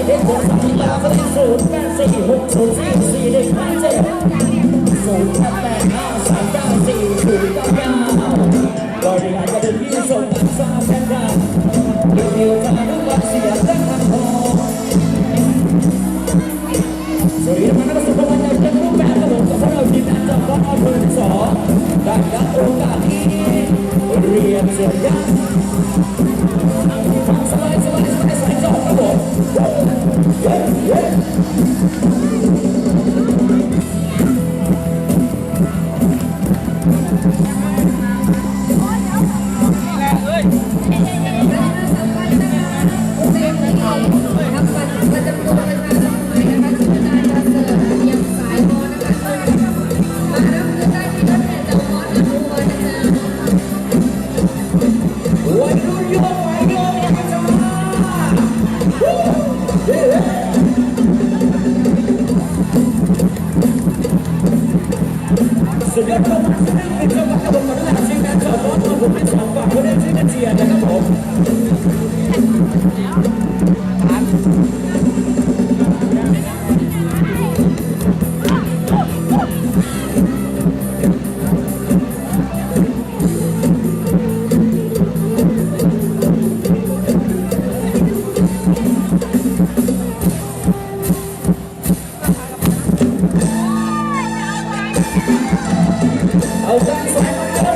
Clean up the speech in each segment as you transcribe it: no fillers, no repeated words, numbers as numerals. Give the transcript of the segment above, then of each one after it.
เด็กคนสักยาก็ได้สูตร8460444เด็ก570853940999บริหารจะเป็นที่ส่งกันสร้างแผ่นดินเดียวกันทุกวันเสียและทางทองสวัสดีท่านผู้ชมในเต็มรูปแบบระบบกับเราทีมงานจากกองอำเภอที่2ได้รับโอกาสนี้เรียนเสียงยันสบายจอดระบบสุดยอดของมันเป็นจังหวะกระบอกกระดาษสิ่งนั้นจอดรถผมเป็น2ฝั่งคนเล่นสิ่งนั้นเชียร์นะครับผมเอาใจใส่มันก็ได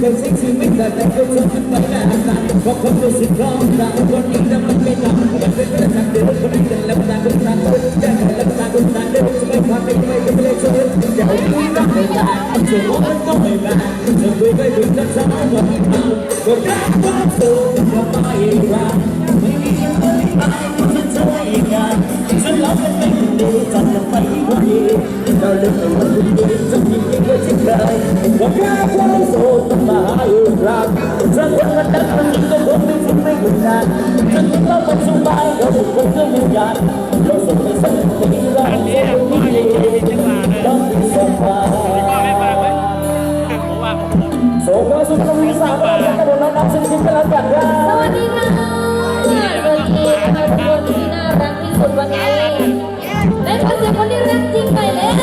้สิ่งที่ไม่ได้แต่ก็จะไม่ได้เพราะความรู้สึกของเราวันนี้นั้นมันไม่ต่างมันเป็นเรื่องจากเดิมคนนี้กันแล้วต่างคนต่างคนแต่แล้วต่างคนต่างเดิมจะไม่พาไปไม่จะไม่ได้ช่วยจะเอาคุยกันไม่ได้จะมองก็ไม่ได้จะคุยไปถึงจะสาวก็ไม่เอาก็รักความสุขจะไม่รักไม่มีอะไรไม่จะช่วยกันฉันรักกันไม่ดีจะไม่ไหวเราเลือกวันดีจะมีเพื่อที่ใครก็รักความสุขมารักฉันยังมันดังมันยิ่งก็คงไม่ทิ้งไม่หยุดนานฉันยังเล่ามันสบายเราทุกคนก็ยืนยันเราส่งไปสั่งที่เราส่งที่ต้องส่งมาส่งมาสุดที่สามารถจะโดนน้ำสิ่งที่เป็นกันได้สวัสดีค่ะวันนี้มาทุกคนที่น่ารักที่สุดวันนี้และขอเสียงคนที่รักจริงไปแล้ว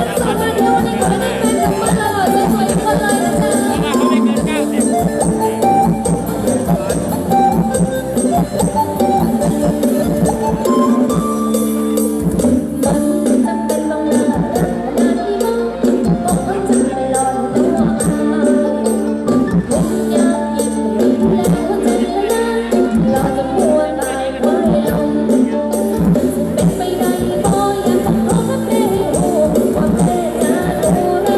สองวันเดียววันนี้ขอให้ได้แฟนกลับบ้านหล่อๆสวยๆทุกคนเลยนะจ๊ะ เขาไม่เกิน90 มันจำเป็นต้องลาลาที่บ้านบอกว่าจะไม่รอตัวอายผมอยากยิ้มแล้วใจละรอจนหัวตายคอยลงเป็นไปได้บ่อยากขอพระเพว่าเพจะดูแล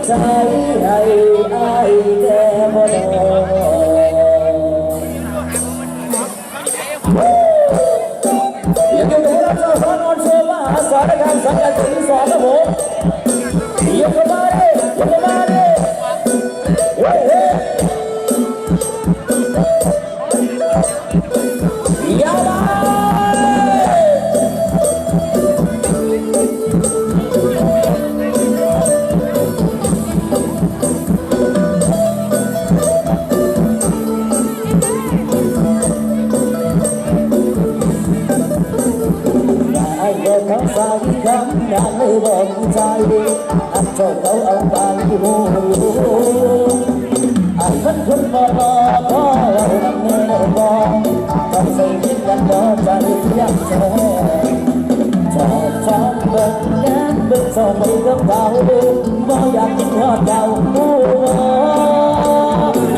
ใจให้อายแน่บ่ดอกยังอยู่กับเราสอนอนเชื่อว่าสอนทางสังกัดที่สอนนะผมยังก็มาดิยังก็มาดิเฮ้ยเฮ้ยยาวไปเขาสายคำอยากให้บอกใจอันเจ้าเขาเอาไปหูอันคนคนบ่รอพ่อเราทำเงินบอกต้องใส่ยิ้มกันบ่ใจยักแท้ชอบชอบเบิ่งงานเบิ่งชอบไปกับเขาบ่อยากกินทอดเก่าหู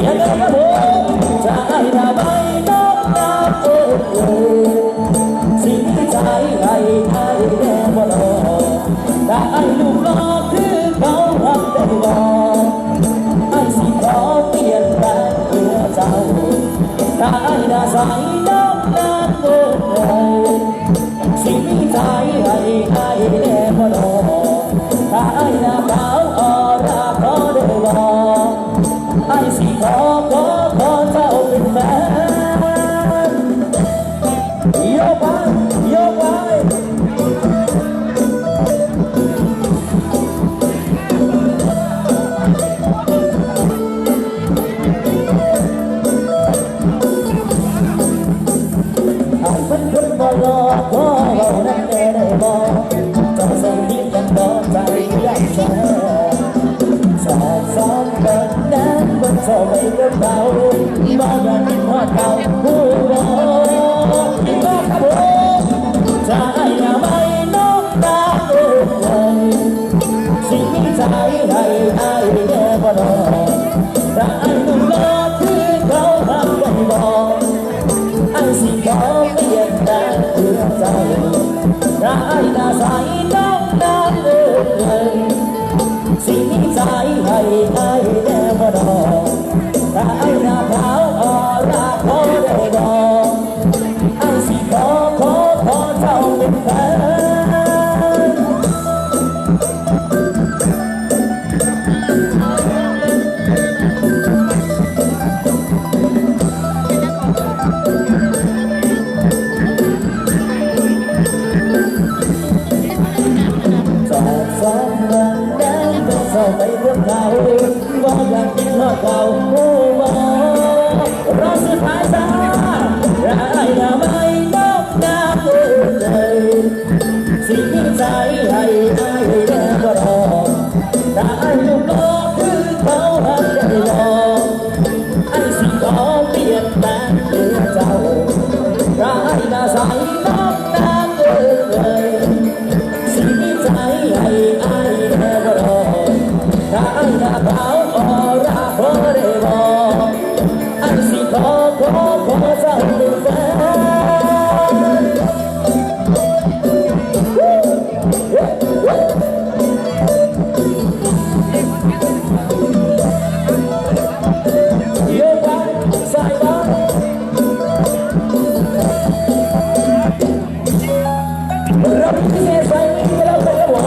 อย่าเดินนะผมจะให้ทำไมน้องน้ำสิ่งใจให้ไอ้แน่บ่รอแต่ไอ้ลูกรอคือเขาทำได้บ่ไอ้สิขอเปลี่ยนแปลงเพื่อเจ้าแต่ไอ้น่าใส่น้ำน้ำสิ่งใจให้ไอ้แน่บ่รอแต่ไอ้น่าขาวออร่าขอได้บ่ไอ้สิขอเจ้าเป็นแฟนโยกไปโยกไปให้คนคนบ่รอขอเรานั้นได้บ่จะใส่ดิ้นกันบ่ใจยักแท้สอบสอนเบิกนั้นบ่ชอบให้กับเราบ่อยากกินทอดเก่าผู้บ่กินบ่ครับผมจะให้ไม่น้องตาเลยสิ่งใจให้ไอ้แน่บ่รอแต่ไอ้นุ่มรอคือเขาทำได้บ่ไอ้สิขอเปลี่ยนแปลงเพื่อเจ้าแต่ไอ้น่าใส่น้องน้ำเลยสิ่งใจให้ไอ้แน่บ่รอแต่ไอ้น่าขาวออร่าขอได้บ่ไอ้สิขอเจ้าเป็นแฟนสอบสอนเงินนั้นต้องเข้าไปเพื่อเขาบ่อยากกินทอดเก่าผู้บ่รอสุดท้ายซะได้นะไม่น้องน้ำเลยสิ่งใจให้ไอ้แน่บ่รอแต่ไอ้ลูกรอคือเขาทำได้บ่ไอ้สิขอเปลี่ยนแปลงเพื่อเจ้าแต่ไอ้น่าใส่น้องน้ำเลยสิ่งใจให้ไอ้แน่บ่รอแต่ไอ้น่าขาวออร่าขอได้บ่ไอ้สิขอเจ้าเป็นแฟนโยกไปใส่ไปเราไม่ใช่ใส่ไม่เราเป็นหวัง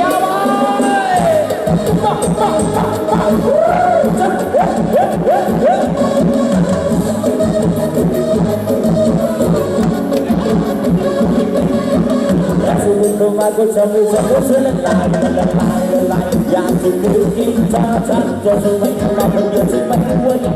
ยาวไปก็จะไม่จะรู้สึกละลายอยากจะดูกินชาชันจะไม่ทำเราเป็นเยอะที่ไม่ควร